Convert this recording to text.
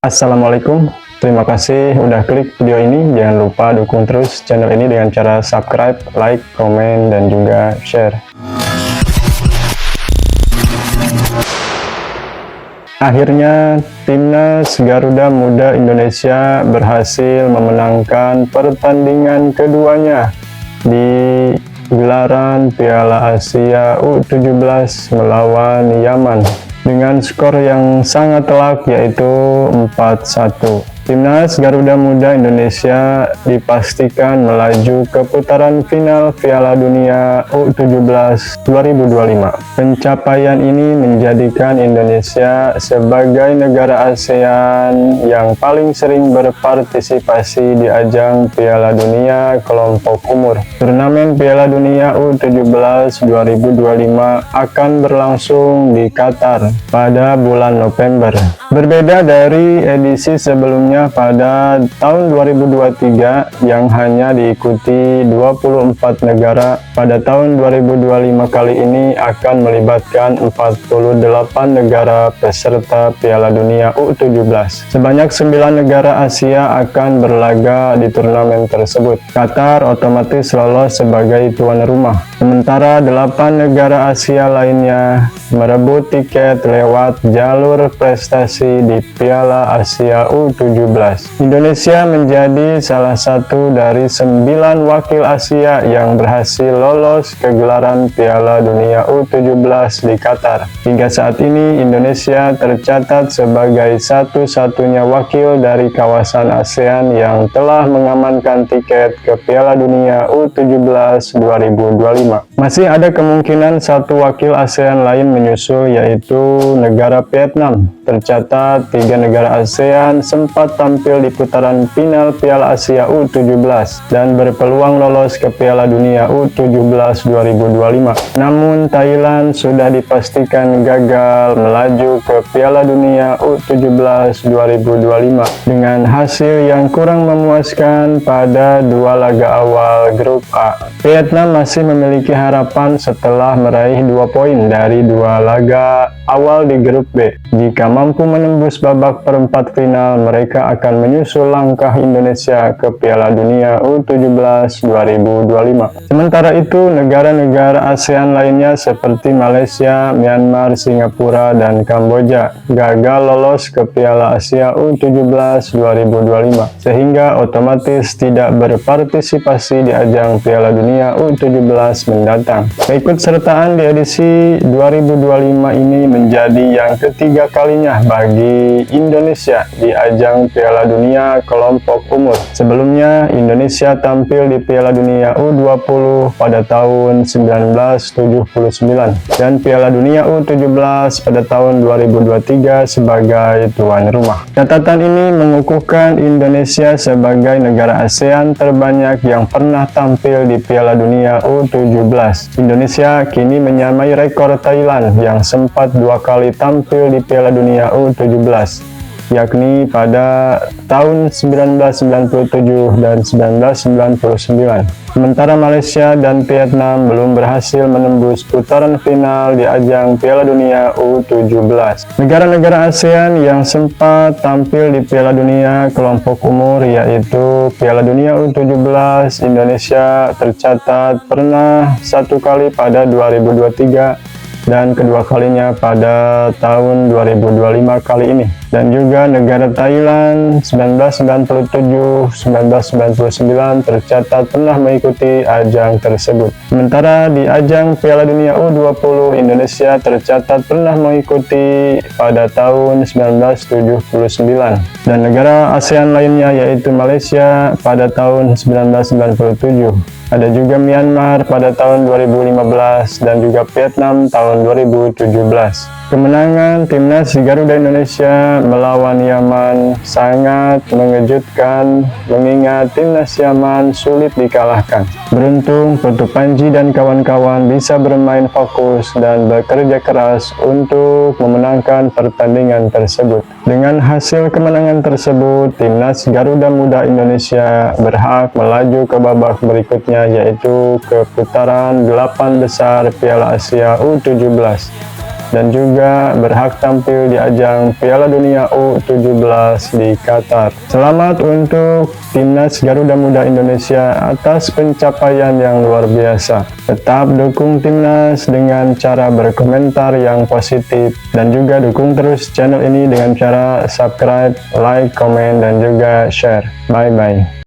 Assalamualaikum, terima kasih udah klik video ini. Jangan lupa dukung terus channel ini dengan cara subscribe, like, komen, dan juga share. Akhirnya, Timnas Garuda Muda Indonesia berhasil memenangkan pertandingan keduanya di gelaran Piala Asia U17 melawan Yaman dengan skor yang sangat telak, yaitu 4-1. Timnas Garuda Muda Indonesia dipastikan melaju ke putaran final Piala Dunia U17 2025. Pencapaian ini menjadikan Indonesia sebagai negara ASEAN yang paling sering berpartisipasi di ajang Piala Dunia kelompok umur. Turnamen Piala Dunia U17 2025 akan berlangsung di Qatar pada bulan November. Berbeda dari edisi sebelumnya pada tahun 2023 yang hanya diikuti 24 negara, pada tahun 2025 kali ini akan melibatkan 48 negara peserta Piala Dunia U17. Sebanyak 9 negara Asia akan berlaga di turnamen tersebut. Qatar otomatis lolos sebagai tuan rumah, sementara 8 negara Asia lainnya merebut tiket lewat jalur prestasi di Piala Asia U17. Indonesia menjadi salah satu dari 9 wakil Asia yang berhasil lolos ke gelaran Piala Dunia U17 di Qatar. Hingga saat ini, Indonesia tercatat sebagai satu-satunya wakil dari kawasan ASEAN yang telah mengamankan tiket ke Piala Dunia U17 2025. Masih ada kemungkinan satu wakil ASEAN lain menyusul, yaitu negara Vietnam. Tercatat 3 negara ASEAN sempat tampil di putaran final Piala Asia U17 dan berpeluang lolos ke Piala Dunia U17 2025. Namun Thailand sudah dipastikan gagal melaju ke Piala Dunia U17 2025 dengan hasil yang kurang memuaskan pada 2 laga awal grup A. Vietnam masih memiliki harapan setelah meraih 2 poin dari 2 laga awal di grup B. Jika mampu menembus babak perempat final, mereka akan menyusul langkah Indonesia ke Piala Dunia U17 2025. Sementara itu, negara-negara ASEAN lainnya seperti Malaysia, Myanmar, Singapura, dan Kamboja gagal lolos ke Piala Asia U17 2025, sehingga otomatis tidak berpartisipasi di ajang Piala Dunia U17 mendatang. Keikutsertaan di edisi 2025 ini menjadi yang ketiga kalinya bagi Indonesia di ajang Piala Dunia kelompok umur. Sebelumnya, Indonesia tampil di Piala Dunia U20 pada tahun 1979 dan Piala Dunia U17 pada tahun 2023 sebagai tuan rumah. Catatan ini mengukuhkan Indonesia sebagai negara ASEAN terbanyak yang pernah tampil di Piala Dunia U17. Indonesia kini menyamai rekor Thailand yang sempat 2 kali tampil di Piala Dunia U17, yakni pada tahun 1997 dan 1999. Sementara Malaysia dan Vietnam belum berhasil menembus putaran final di ajang Piala Dunia U17. Negara-negara ASEAN yang sempat tampil di Piala Dunia kelompok umur, yaitu Piala Dunia U17, Indonesia tercatat pernah 1 kali pada 2023 dan kedua kalinya pada tahun 2025 kali ini, dan juga negara Thailand 1997, 1999 tercatat pernah mengikuti ajang tersebut. Sementara di ajang Piala Dunia U20, Indonesia tercatat pernah mengikuti pada tahun 1979, dan negara ASEAN lainnya yaitu Malaysia pada tahun 1997. Ada juga Myanmar pada tahun 2015 dan juga Vietnam tahun 2017. Kemenangan Timnas Garuda Indonesia melawan Yaman sangat mengejutkan, mengingat Timnas Yaman sulit dikalahkan. Beruntung Putu Panji dan kawan-kawan bisa bermain fokus dan bekerja keras untuk memenangkan pertandingan tersebut. Dengan hasil kemenangan tersebut, Timnas Garuda Muda Indonesia berhak melaju ke babak berikutnya, yaitu ke putaran 8 besar Piala Asia U17. dan juga berhak tampil di ajang Piala Dunia U17 di Qatar. Selamat untuk Timnas Garuda Muda Indonesia atas pencapaian yang luar biasa. Tetap dukung Timnas dengan cara berkomentar yang positif dan juga dukung terus channel ini dengan cara subscribe, like, komen, dan juga share. Bye-bye.